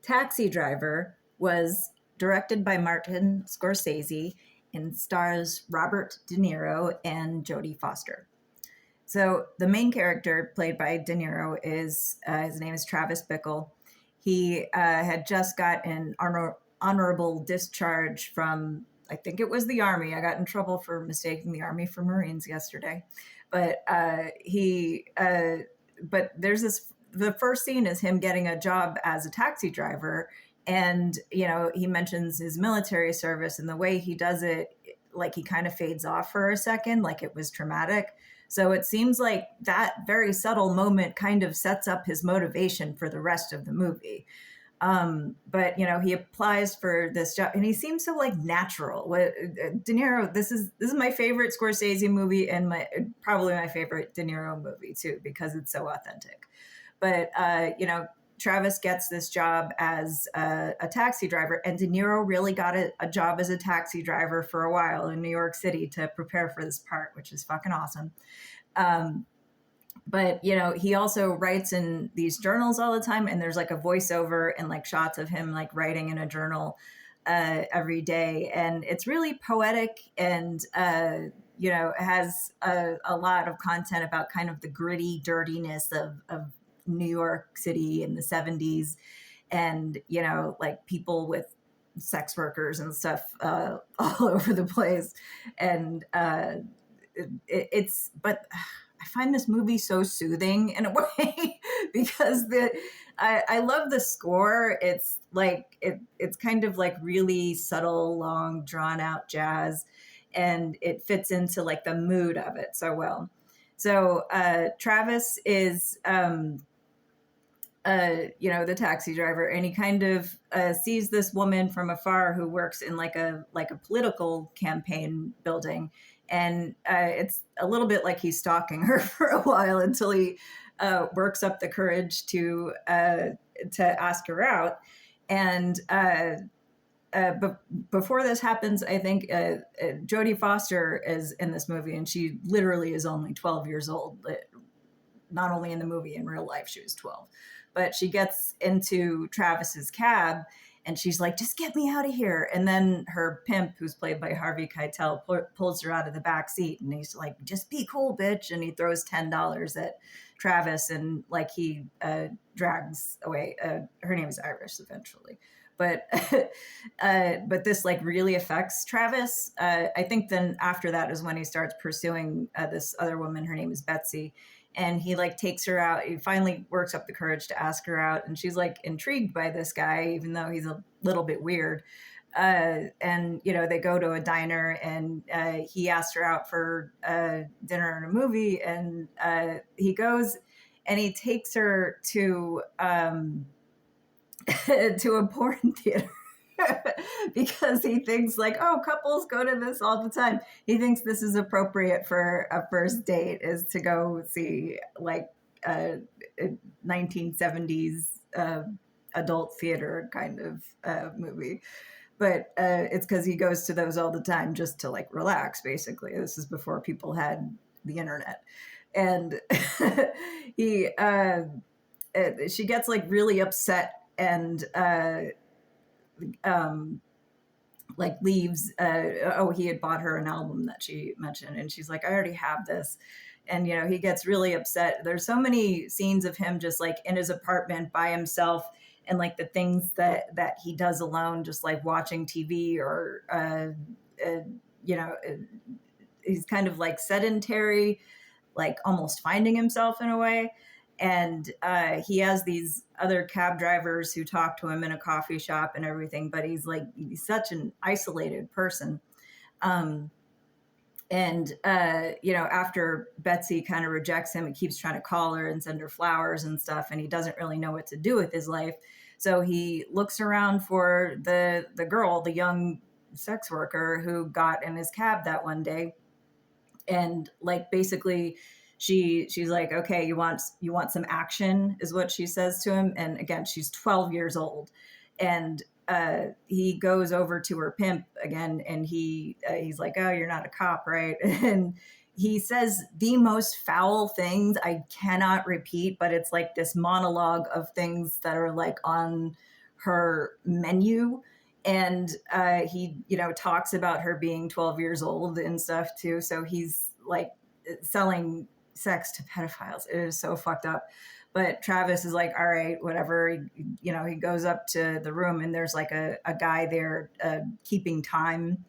Taxi Driver was directed by Martin Scorsese and stars Robert De Niro and Jodie Foster. So the main character, played by De Niro, is his name is Travis Bickle. He had just got an honorable discharge from, I think it was the Army. I got in trouble for mistaking the Army for Marines yesterday, but but there's this. The first scene is him getting a job as a taxi driver, and he mentions his military service, and the way he does it, like he kind of fades off for a second, like it was traumatic. So it seems like that very subtle moment kind of sets up his motivation for the rest of the movie. But he applies for this job, and he seems so like natural. De Niro, this is my favorite Scorsese movie, and probably my favorite De Niro movie too, because it's so authentic. But Travis gets this job as a taxi driver, and De Niro really got a job as a taxi driver for a while in New York City to prepare for this part, which is fucking awesome. But he also writes in these journals all the time, and there's like a voiceover and like shots of him like writing in a journal every day, and it's really poetic, and it has a lot of content about kind of the gritty dirtiness of New York City in the 70s, and like people with sex workers and stuff all over the place, and but I find this movie so soothing in a way because I love the score. It's like it's kind of like really subtle, long, drawn out jazz, and it fits into like the mood of it so well. So Travis is the taxi driver, and he kind of sees this woman from afar who works in like a political campaign building, and it's a little bit like he's stalking her for a while until he works up the courage to ask her out. And but before this happens, I think Jodie Foster is in this movie, and she literally is only 12 years old. Not only in the movie, in real life, she was 12. But she gets into Travis's cab, and she's like, just get me out of here. And then her pimp, who's played by Harvey Keitel, pulls her out of the back seat, and he's like, just be cool, bitch. And he throws $10 at Travis, and like he drags away. Her name is Irish eventually. But this like really affects Travis. I think then after that is when he starts pursuing this other woman. Her name is Betsy. And he like takes her out. He finally works up the courage to ask her out. And she's like intrigued by this guy, even though he's a little bit weird. And, they go to a diner, and he asks her out for dinner and a movie. And he goes and he takes her to to a porn theater. Because he thinks like, oh, couples go to this all the time. He thinks this is appropriate for a first date, is to go see like a 1970s adult theater kind of movie. But it's because he goes to those all the time just to like relax, basically. This is before people had the internet. And she gets like really upset, and like leaves. He had bought her an album that she mentioned, and she's like, I already have this. And he gets really upset. There's so many scenes of him just like in his apartment by himself, and like the things that he does alone, just like watching TV, or he's kind of like sedentary, like almost finding himself in a way. And he has these other cab drivers who talk to him in a coffee shop and everything, but he's such an isolated person. After Betsy kind of rejects him, he keeps trying to call her and send her flowers and stuff, and he doesn't really know what to do with his life. So he looks around for the girl, the young sex worker who got in his cab that one day. And like basically she's like, okay, you want some action, is what she says to him. And again, she's 12 years old. And he goes over to her pimp again, and he's like, oh, you're not a cop, right? And he says the most foul things I cannot repeat, but it's like this monologue of things that are like on her menu. And he, talks about her being 12 years old and stuff too. So he's like selling sex to pedophiles. It is so fucked up. But Travis is like, all right, whatever. He goes up to the room, and there's like a guy there keeping time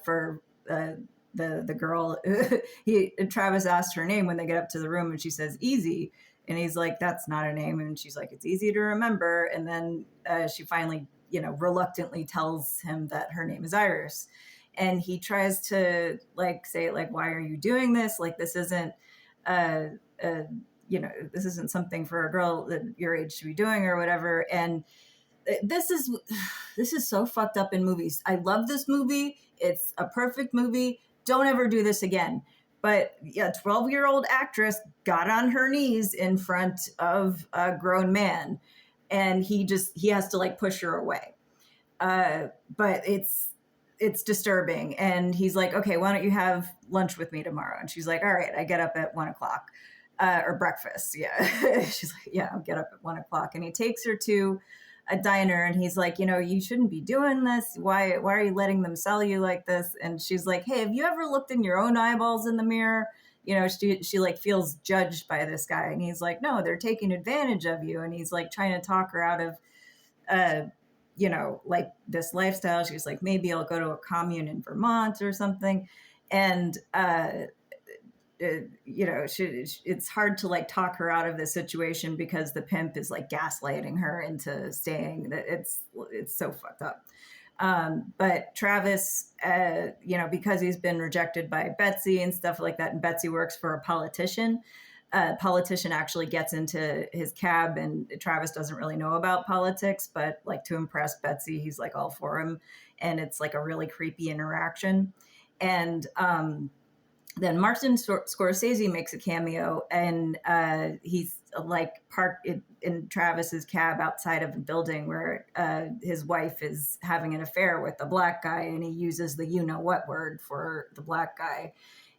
for the girl. Travis asks her name when they get up to the room, and she says Easy, and he's like, that's not a name, and she's like, it's easy to remember. And then she finally, reluctantly tells him that her name is Iris, and he tries to like say like, why are you doing this? Like, this isn't uh, uh this isn't something for a girl that your age to be doing or whatever. And this is so fucked up in movies. I love this movie. It's a perfect movie. Don't ever do this again. But yeah, 12-year-old actress got on her knees in front of a grown man, and he has to like push her away. But it's disturbing. And he's like, okay, why don't you have lunch with me tomorrow? And she's like, all right. I get up at 1:00. Or breakfast. Yeah. She's like, yeah, I'll get up at 1:00. And he takes her to a diner, and he's like, you shouldn't be doing this. Why are you letting them sell you like this? And she's like, hey, have you ever looked in your own eyeballs in the mirror? She like feels judged by this guy. And he's like, no, they're taking advantage of you. And he's like trying to talk her out of, like this lifestyle. She's like, maybe I'll go to a commune in Vermont or something. And, it's hard to like talk her out of this situation because the pimp is like gaslighting her into staying. That it's so fucked up. But Travis, because he's been rejected by Betsy and stuff like that, and Betsy works for a politician. Politician actually gets into his cab, and Travis doesn't really know about politics, but like to impress Betsy, he's like all for him, and it's like a really creepy interaction. And then Martin Scorsese makes a cameo, and he's like parked in Travis's cab outside of a building where his wife is having an affair with a black guy, and he uses the you-know-what word for the black guy.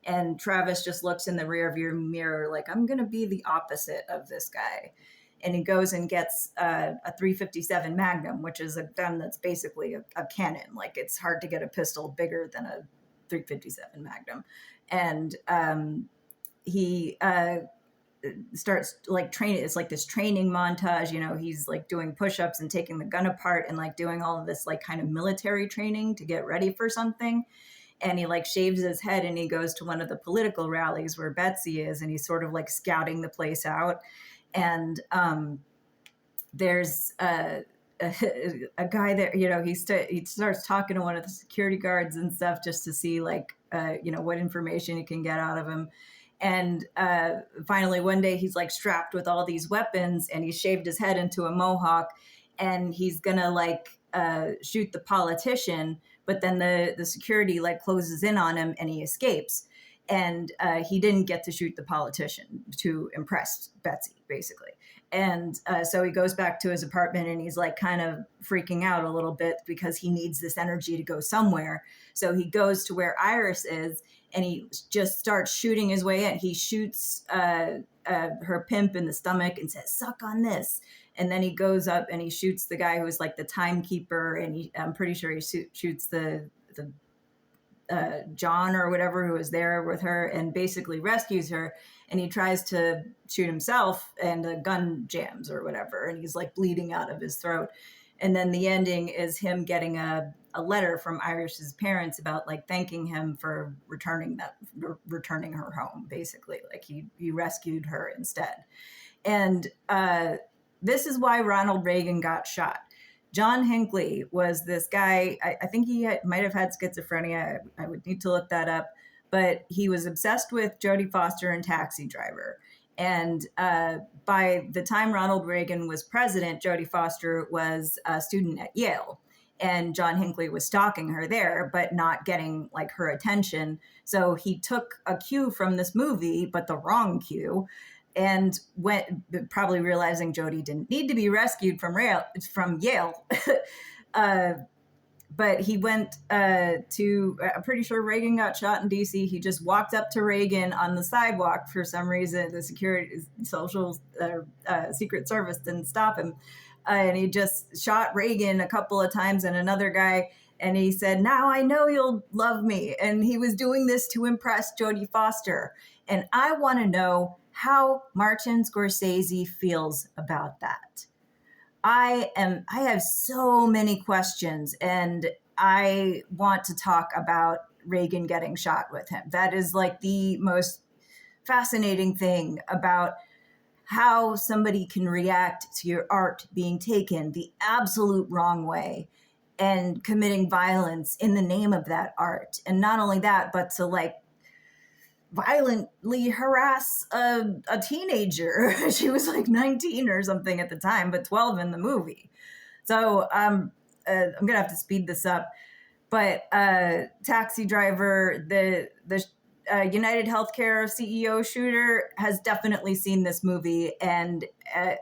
And Travis just looks in the rearview mirror like, I'm going to be the opposite of this guy. And he goes and gets a 357 Magnum, which is a gun that's basically a cannon. Like, it's hard to get a pistol bigger than a 357 Magnum. And he starts like training. It's like this training montage. He's like doing push-ups and taking the gun apart and like doing all of this like kind of military training to get ready for something. And he like shaves his head, and he goes to one of the political rallies where Betsy is, and he's sort of like scouting the place out. And there's a guy there, he starts talking to one of the security guards and stuff just to see like, what information he can get out of him. And finally, one day he's like strapped with all these weapons, and he shaved his head into a mohawk, and he's gonna like shoot the politician. But then the security like closes in on him, and he escapes. And he didn't get to shoot the politician to impress Betsy, basically. And so he goes back to his apartment, and he's like kind of freaking out a little bit because he needs this energy to go somewhere. So he goes to where Iris is, and he just starts shooting his way in. He shoots her pimp in the stomach and says, suck on this. And then he goes up and he shoots the guy who is like the timekeeper. And I'm pretty sure he shoots the John or whatever who was there with her, and basically rescues her. And he tries to shoot himself, and a gun jams or whatever, and he's like bleeding out of his throat. And then the ending is him getting a letter from Iris's parents about like thanking him for returning her home, basically. Like he rescued her instead. And this is why Ronald Reagan got shot. John Hinckley was this guy. I think he might have had schizophrenia. I would need to look that up. But he was obsessed with Jodie Foster and Taxi Driver. And by the time Ronald Reagan was president, Jodie Foster was a student at Yale. And John Hinckley was stalking her there, but not getting like her attention. So he took a cue from this movie, but the wrong cue, and went, probably realizing Jodie didn't need to be rescued from Yale. But he went to, I'm pretty sure Reagan got shot in DC. He just walked up to Reagan on the sidewalk for some reason. The Secret Service didn't stop him. and he just shot Reagan a couple of times and another guy. And he said, "Now I know you'll love me." And he was doing this to impress Jodie Foster. And I want to know how Martin Scorsese feels about that. I have so many questions, and I want to talk about Reagan getting shot with him. That is like the most fascinating thing about how somebody can react to your art being taken the absolute wrong way and committing violence in the name of that art. And not only that, but to like violently harass a teenager. She was like 19 or something at the time, but 12 in the movie. So I'm gonna have to speed this up. But Taxi Driver, the United Healthcare CEO shooter, has definitely seen this movie and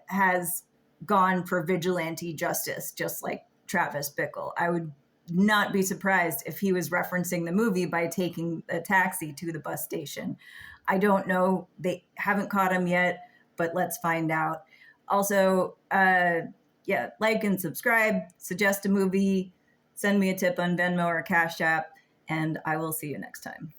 has gone for vigilante justice, just like Travis Bickle. I would not be surprised if he was referencing the movie by taking a taxi to the bus station. I don't know. They haven't caught him yet, but let's find out. Also, yeah, like and subscribe, suggest a movie, send me a tip on Venmo or Cash App, and I will see you next time.